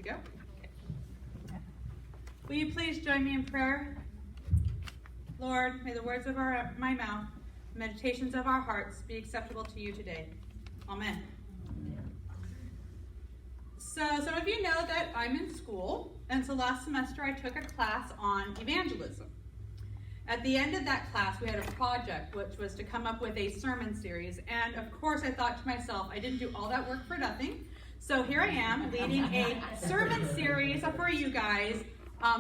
to go? Okay. Will you please join me in prayer? Lord, may the words of my mouth, the meditations of our hearts be acceptable to you today. Amen. So some of you know that I'm in school, and so last semester I took a class on evangelism. At the end of that class, we had a project which was to come up with a sermon series, and of course I thought to myself, I didn't do all that work for nothing, so here I am leading a sermon series for you guys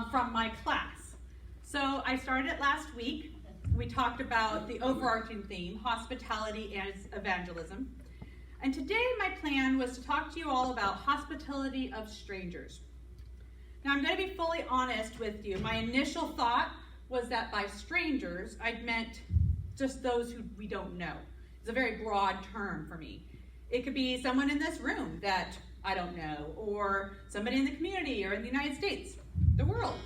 from my class. So I started it last week. We talked about the overarching theme, hospitality and evangelism. And today my plan was to talk to you all about hospitality of strangers. Now I'm going to be fully honest with you. My initial thought was that by strangers, I'd meant just those who we don't know. It's a very broad term for me. It could be someone in this room that I don't know, or somebody in the community, or in the United States, the world.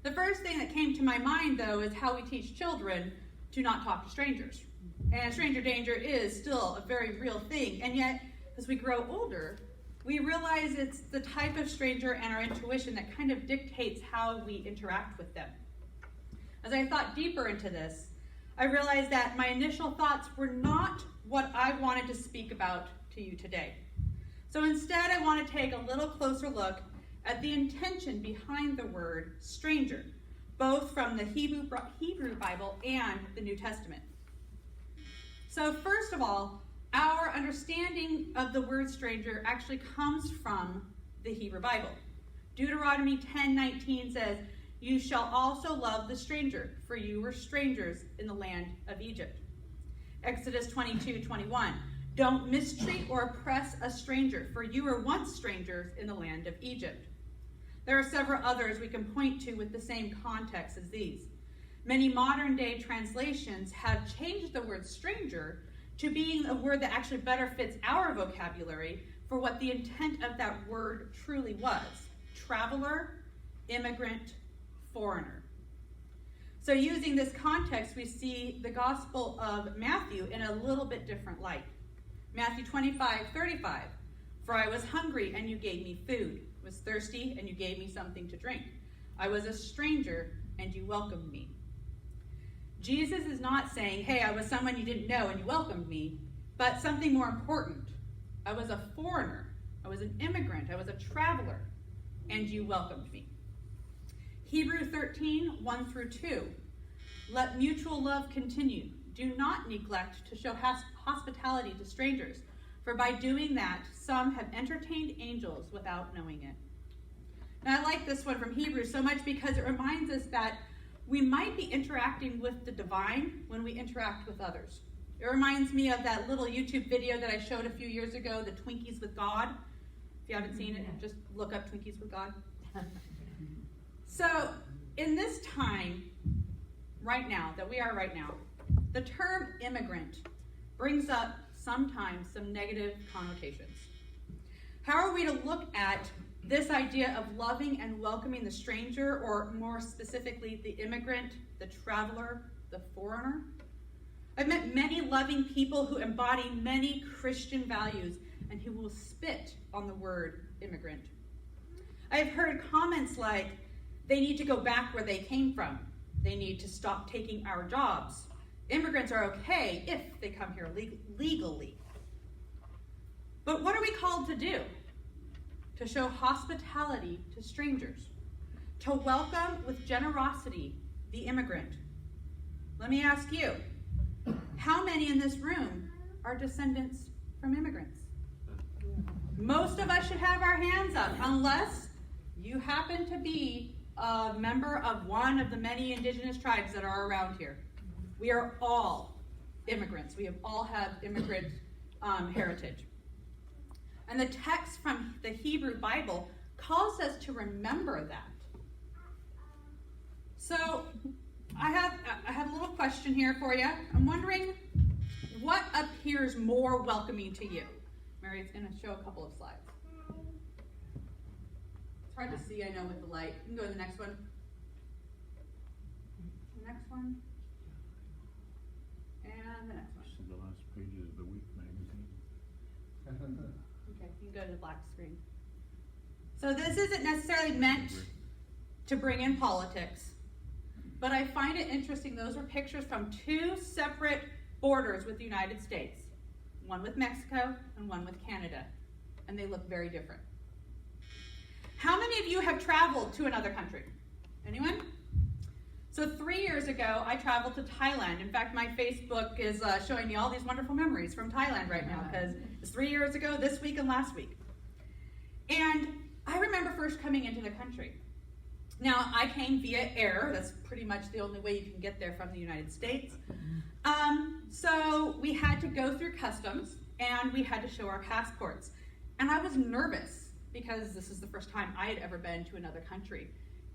The first thing that came to my mind, though, is how we teach children to not talk to strangers. And stranger danger is still a very real thing. And yet, as we grow older, we realize it's the type of stranger and our intuition that kind of dictates how we interact with them. As I thought deeper into this, I realized that my initial thoughts were not what I wanted to speak about to you today. So instead, I want to take a little closer look at the intention behind the word stranger, both from the Hebrew Bible and the New Testament. So first of all, our understanding of the word stranger actually comes from the Hebrew Bible. Deuteronomy 10:19 says, "You shall also love the stranger, for you were strangers in the land of Egypt." Exodus 22:21, "Don't mistreat or oppress a stranger, for you were once strangers in the land of Egypt." There are several others we can point to with the same context as these. Many modern-day translations have changed the word stranger to being a word that actually better fits our vocabulary for what the intent of that word truly was: traveler, immigrant, foreigner. So using this context, we see the Gospel of Matthew in a little bit different light. Matthew 25:35, "For I was hungry and you gave me food, was thirsty and you gave me something to drink. I was a stranger and you welcomed me." Jesus is not saying, "Hey, I was someone you didn't know and you welcomed me," but something more important. I was a foreigner, I was an immigrant, I was a traveler, and you welcomed me. Hebrews 13:1-2, "Let mutual love continue. Do not neglect to show hospitality to strangers, for by doing that, some have entertained angels without knowing it." Now, I like this one from Hebrews so much because it reminds us that we might be interacting with the divine when we interact with others. It reminds me of that little YouTube video that I showed a few years ago, the Twinkies with God. If you haven't seen it, just look up Twinkies with God. So, in this time, right now, the term immigrant brings up sometimes some negative connotations. How are we to look at this idea of loving and welcoming the stranger, or more specifically, the immigrant, the traveler, the foreigner? I've met many loving people who embody many Christian values and who will spit on the word immigrant. I've heard comments like, "They need to go back where they came from. They need to stop taking our jobs. Immigrants are okay if they come here legally." But what are we called to do? To show hospitality to strangers, to welcome with generosity the immigrant. Let me ask you, how many in this room are descendants from immigrants? Most of us should have our hands up, unless you happen to be a member of one of the many indigenous tribes that are around here. We are all immigrants. We have all have immigrant heritage. And the text from the Hebrew Bible calls us to remember that. So I have a little question here for you. I'm wondering, what appears more welcoming to you? Mary's going to show a couple of slides. It's hard to see, I know, with the light. You can go to the next one. The next one. And the next one. This is the last page of the week magazine. Okay, you can go to the black screen. So this isn't necessarily meant to bring in politics, but I find it interesting. Those are pictures from two separate borders with the United States, one with Mexico and one with Canada, and they look very different. How many of you have traveled to another country? Anyone? So 3 years ago, I traveled to Thailand. In fact, my Facebook is showing me all these wonderful memories from Thailand right now, because it's 3 years ago, this week, and last week. And I remember first coming into the country. Now, I came via air. That's pretty much the only way you can get there from the United States. So we had to go through customs, and we had to show our passports. And I was nervous, because this is the first time I had ever been to another country.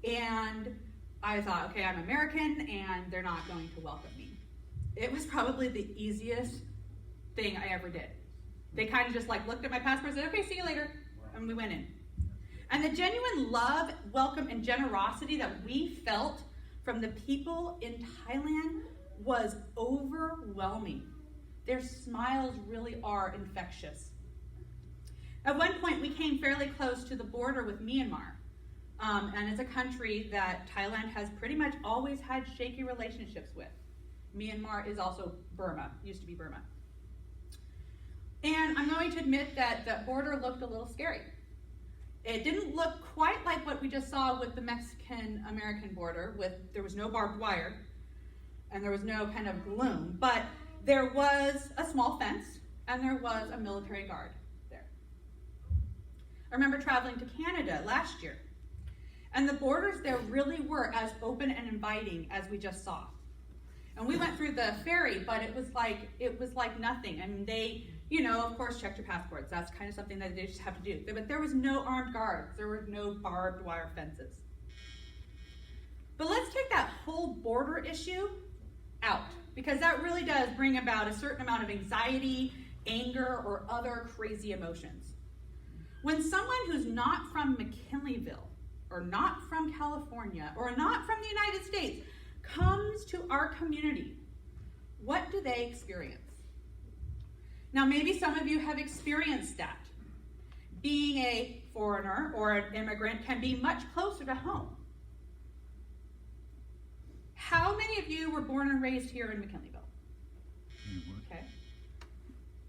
And I thought, okay, I'm American, and they're not going to welcome me. It was probably the easiest thing I ever did. They kind of just like looked at my passport and said, okay, see you later, and we went in. And the genuine love, welcome, and generosity that we felt from the people in Thailand was overwhelming. Their smiles really are infectious. At one point, we came fairly close to the border with Myanmar. And it's a country that Thailand has pretty much always had shaky relationships with. Myanmar is also Burma, used to be Burma. And I'm going to admit that the border looked a little scary. It didn't look quite like what we just saw with the Mexican-American border. There was no barbed wire, and there was no kind of gloom, but there was a small fence, and there was a military guard there. I remember traveling to Canada last year, and the borders there really were as open and inviting as we just saw. And we went through the ferry, but it was like nothing. I mean, they, of course, checked your passports. That's kind of something that they just have to do. But there was no armed guards. There were no barbed wire fences. But let's take that whole border issue out, because that really does bring about a certain amount of anxiety, anger, or other crazy emotions. When someone who's not from McKinleyville, or not from California, or not from the United States, comes to our community, what do they experience? Now, maybe some of you have experienced that. Being a foreigner or an immigrant can be much closer to home. How many of you were born and raised here in McKinleyville? Okay.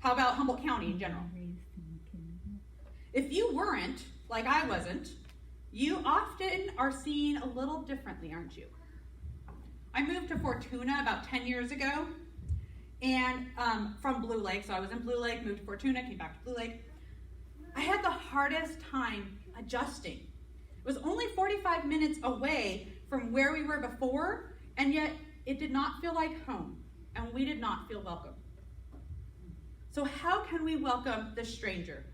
How about Humboldt County in general? If you weren't, like I wasn't, you often are seen a little differently, aren't you? I moved to Fortuna about 10 years ago, and from Blue Lake. So I was in Blue Lake, moved to Fortuna, came back to Blue Lake. I had the hardest time adjusting. It was only 45 minutes away from where we were before, and yet it did not feel like home, and we did not feel welcome. So how can we welcome the stranger?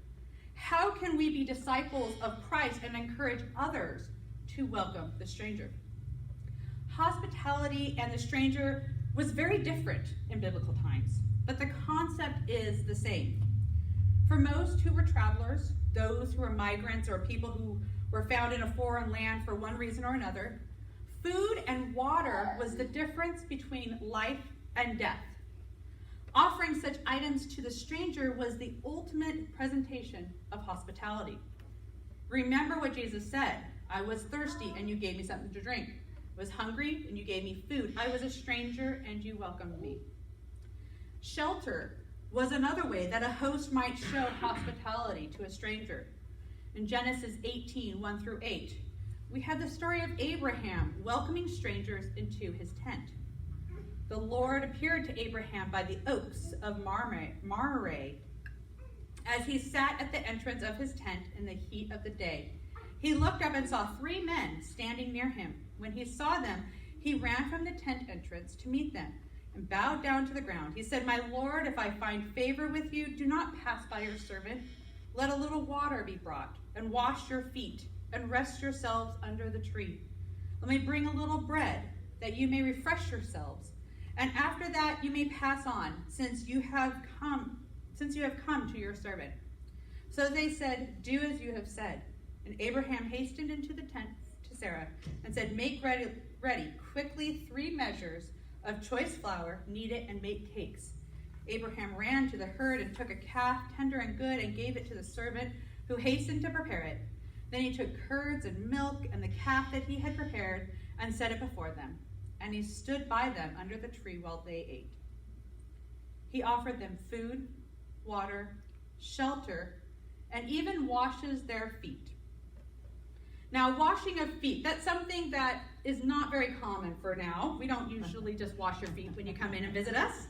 How can we be disciples of Christ and encourage others to welcome the stranger? Hospitality and the stranger was very different in biblical times, but the concept is the same. For most who were travelers, those who were migrants or people who were found in a foreign land for one reason or another, food and water was the difference between life and death. Offering such items to the stranger was the ultimate presentation of hospitality. Remember what Jesus said, I was thirsty and you gave me something to drink. I was hungry and you gave me food. I was a stranger and you welcomed me. Shelter was another way that a host might show hospitality to a stranger. In Genesis 18, 1-8, we have the story of Abraham welcoming strangers into his tent. The Lord appeared to Abraham by the oaks of Mamre as he sat at the entrance of his tent in the heat of the day. He looked up and saw 3 men standing near him. When he saw them, he ran from the tent entrance to meet them and bowed down to the ground. He said, My Lord, if I find favor with you, do not pass by your servant. Let a little water be brought, and wash your feet, and rest yourselves under the tree. Let me bring a little bread, that you may refresh yourselves. And after that you may pass on, since you have come to your servant. So they said, Do as you have said. And Abraham hastened into the tent to Sarah and said, Make ready quickly 3 measures of choice flour, knead it, and make cakes. Abraham ran to the herd and took a calf, tender and good, and gave it to the servant, who hastened to prepare it. Then he took curds and milk and the calf that he had prepared and set it before them. And he stood by them under the tree while they ate. He offered them food, water, shelter, and even washes their feet. Now, washing of feet, that's something that is not very common for now. We don't usually just wash your feet when you come in and visit us,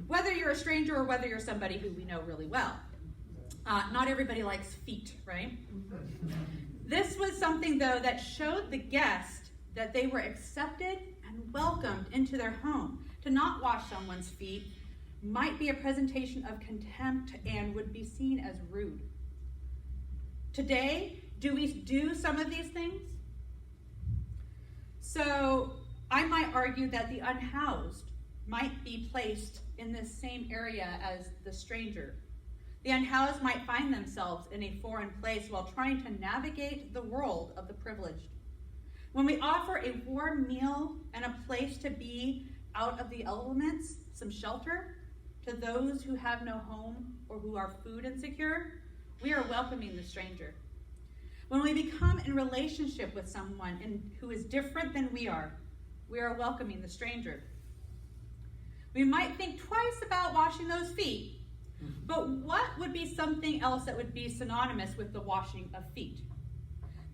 whether you're a stranger or whether you're somebody who we know really well. Not everybody likes feet, right? This was something, though, that showed the guest that they were accepted and welcomed into their home. To not wash someone's feet might be a presentation of contempt and would be seen as rude. Today, do we do some of these things? So I might argue that the unhoused might be placed in this same area as the stranger. The unhoused might find themselves in a foreign place while trying to navigate the world of the privileged. When we offer a warm meal and a place to be out of the elements, some shelter, to those who have no home or who are food insecure, we are welcoming the stranger. When we become in relationship with someone who is different than we are welcoming the stranger. We might think twice about washing those feet, but what would be something else that would be synonymous with the washing of feet?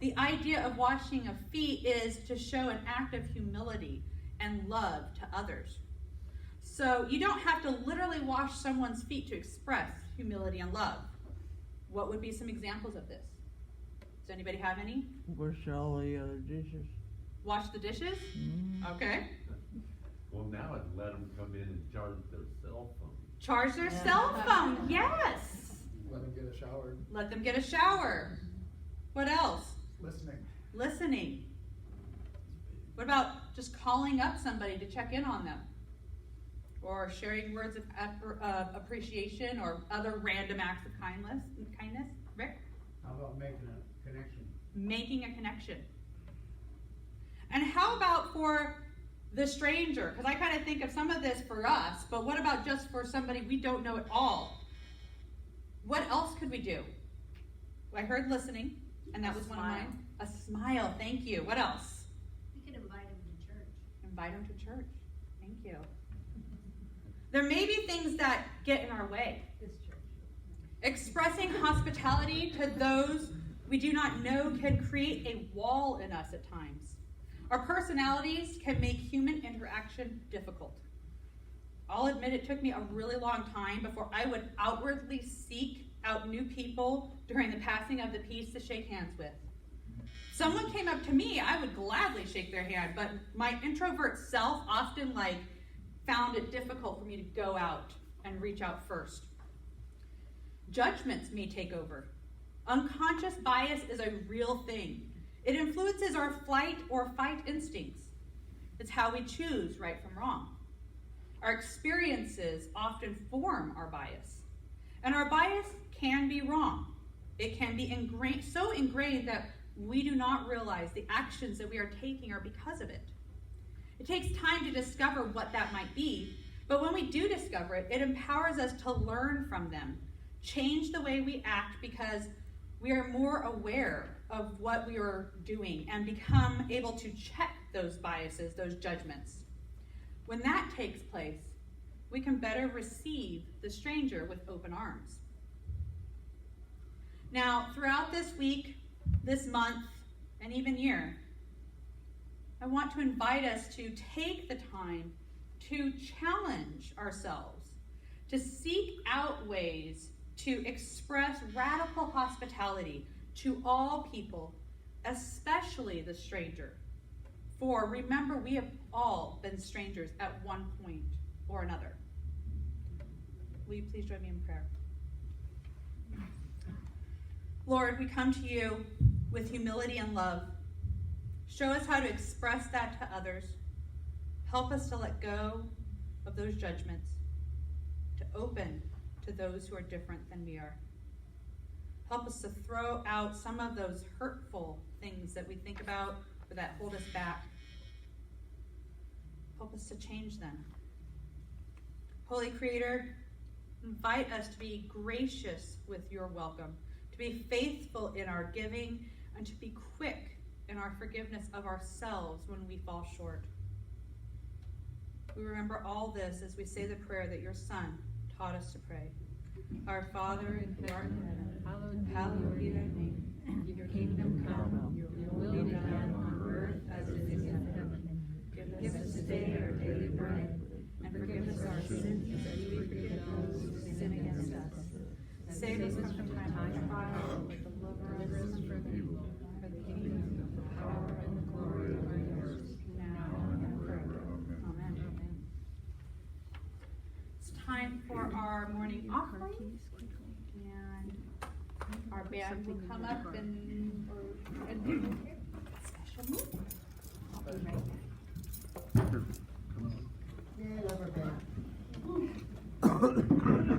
The idea of washing of feet is to show an act of humility and love to others. So you don't have to literally wash someone's feet to express humility and love. What would be some examples of this? Does anybody have any? Wash all the other dishes. Wash the dishes? Mm. Okay. Well, now I'd let them come in and charge their cell phone. Charge their cell phone, yes. Let them get a shower. Let them get a shower. What else? Listening. What about just calling up somebody to check in on them? Or sharing words of appreciation or other random acts of kindness? Rick? How about making a connection? Making a connection. And how about for the stranger? Because I kind of think of some of this for us, but what about just for somebody we don't know at all? What else could we do? I heard listening, and that was one of mine. A smile, thank you. What else? We could invite them to church. Invite them to church. Thank you. There may be things that get in our way. This church. Expressing hospitality to those we do not know can create a wall in us at times. Our personalities can make human interaction difficult. I'll admit it took me a really long time before I would outwardly seek out new people during the passing of the peace to shake hands with. Someone came up to me, I would gladly shake their hand, but my introvert self often found it difficult for me to go out and reach out first. Judgments may take over. Unconscious bias is a real thing. It influences our flight or fight instincts. It's how we choose right from wrong. Our experiences often form our bias. And our bias can be wrong. It can be so ingrained that we do not realize the actions that we are taking are because of it. It takes time to discover what that might be, but when we do discover it, it empowers us to learn from them, change the way we act because we are more aware of what we are doing and become able to check those biases, those judgments. When that takes place, we can better receive the stranger with open arms. Now, throughout this week, this month, and even year, I want to invite us to take the time to challenge ourselves, to seek out ways to express radical hospitality to all people, especially the stranger. For remember, we have all been strangers at one point or another. Will you please join me in prayer? Lord, we come to you with humility and love. Show us how to express that to others. Help us to let go of those judgments, to open to those who are different than we are. Help us to throw out some of those hurtful things that we think about or that hold us back. Help us to change them. Holy Creator, invite us to be gracious with your welcome, to be faithful in our giving, and to be quick in our forgiveness of ourselves when we fall short. We remember all this as we say the prayer that your Son taught us to pray. Our Father who art in heaven, hallowed be thy name. Your kingdom come, your will be done on earth as it is in heaven. Give us today our daily bread, and forgive us our sins as we forgive those who sin against us. Save us from the time of trial, but deliver us from evil. For the kingdom, the power, and the glory are yours, now and forever. Amen. It's time for our morning offering, and our band will come up and do a special meeting. I'll be right back. Yeah, love her back.